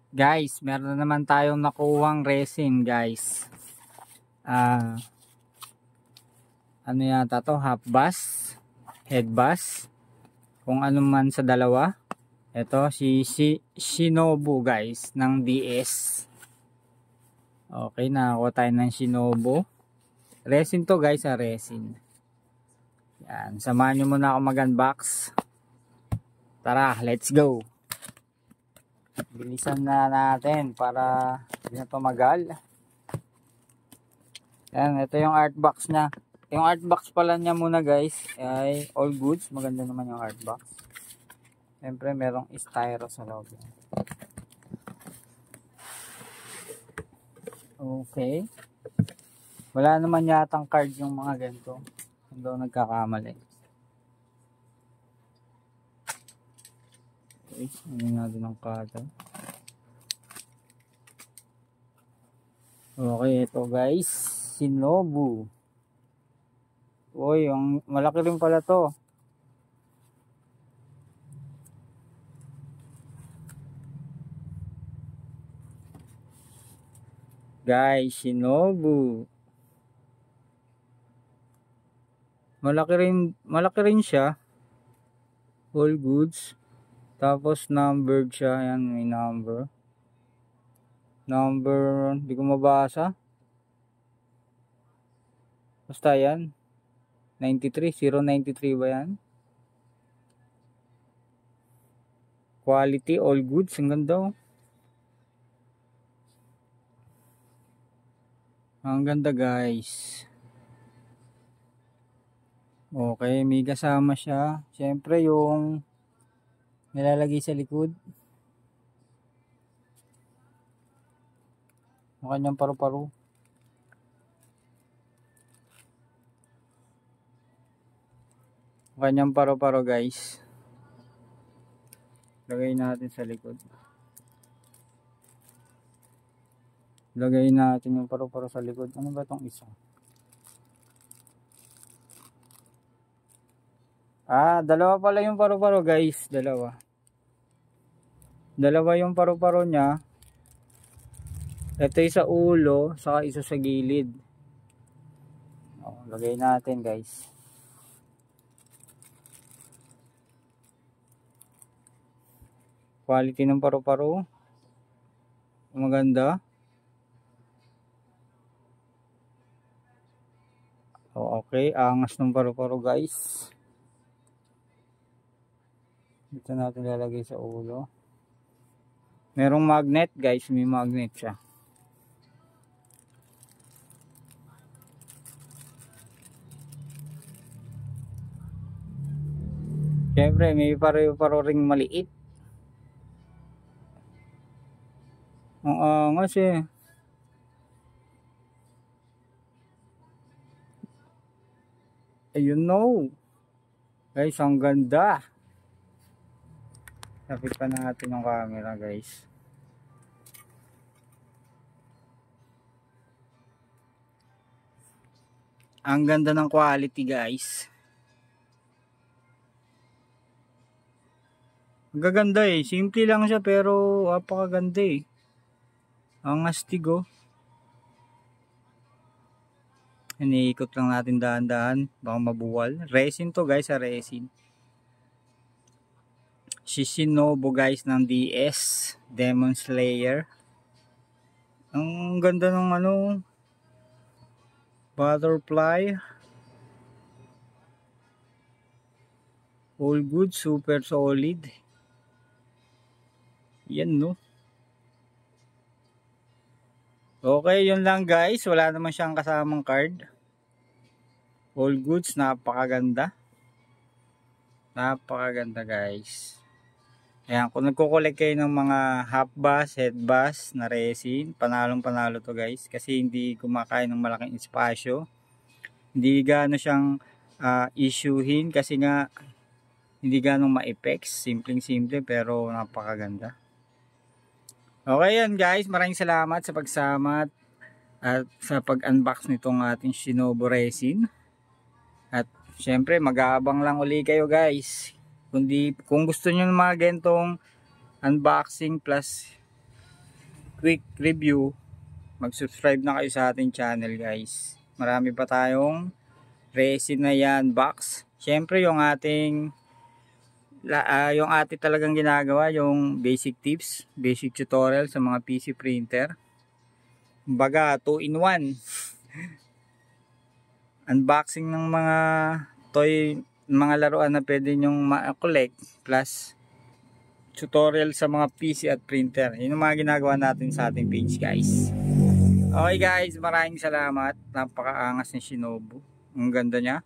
Guys, meron na naman tayong nakuhang resin, guys. Ano yata to? Half bass, head bass, kung ano man sa dalawa. Ito si Shinobu, guys, ng DS. Okay, nakakuha tayo ng Shinobu. Resin to, guys, resin. Yan, samahan nyo muna ako mag-unbox. Tara, let's go. Bilisan na natin para hindi na tumagal. Yan, ito yung art box niya. Yung art box pala niya muna, guys, ay all goods. Maganda naman yung art box. Siyempre merong styro sa loob. Okay. Wala naman yatang card yung mga ganito. Hindi ako nagkakamali. Okay, hindi natin ang kada. Okay, ito guys, Shinobu. Uy, yung malaki rin pala to. Guys, Shinobu. Malaki rin siya. All goods. Tapos numbered siya. Ayan, may number. Number, hindi ko mabasa. Basta yan. 93, 093 ba yan? Quality, all goods. Ang ganda oh. Ang ganda guys. Okay, may kasama siya. Siyempre yung nilalagay sa likod. Ang kanyang paru-paro. Ang kanyang paru-paro guys. Lagay natin sa likod. Lagay natin yung paru-paro sa likod. Ano ba itong isa? Dalawa pala yung paru-paro guys. Dalawa yung paru-paro niya. Ito yung sa ulo, saka isa sa gilid. Lagay natin guys. Quality ng paru-paro. Maganda. Okay, angas ng paru-paro guys. Dito natin lalagay sa ulo. Merong magnet guys, may magnet siya. Siyempre may paru-paro ring maliit. Ang angas eh. Ayun no. Guys, ang ganda. Lapit pa natin yung camera guys. Ang ganda ng quality guys. Ang gaganda eh. Simple lang siya pero apakaganda eh. Ang astig oh. Iniikot lang natin dahan-dahan. Baka mabuwal. Resin to guys, resin. Shinobu guys ng DS. Demon Slayer. Ang ganda ng ano. Butterfly. All good. Super solid. Yan no. Okay, yun lang guys. Wala naman siyang kasamang card. All goods, napakaganda. Napakaganda guys. Ayan, kung nagko-collect kayo ng mga half bass, head bass na resin, panalong panalo to guys. Kasi hindi kumakain ng malaking espasyo. Hindi gaano siyang issuehin kasi nga hindi ganong ma-effects. Simpleng simple pero napakaganda. Okay yan guys, maraming salamat sa pagsama at sa pag-unbox nitong ating Shinobu resin. At syempre mag-aabang lang uli kayo guys. Kung gusto niyo ng mga gantong unboxing plus quick review, mag-subscribe na kayo sa ating channel guys. Marami pa tayong resin na yan box. Syempre yung ating talagang ginagawa, yung basic tips, basic tutorial sa mga PC printer. Kumbaga 2 in 1. Unboxing ng mga toy, mga laruan na pwede nyong ma-collect, plus tutorial sa mga PC at printer. Yun ang mga ginagawa natin sa ating page guys. Okay guys, maraming salamat. Napakaangas ni Shinobu. Ang ganda niya.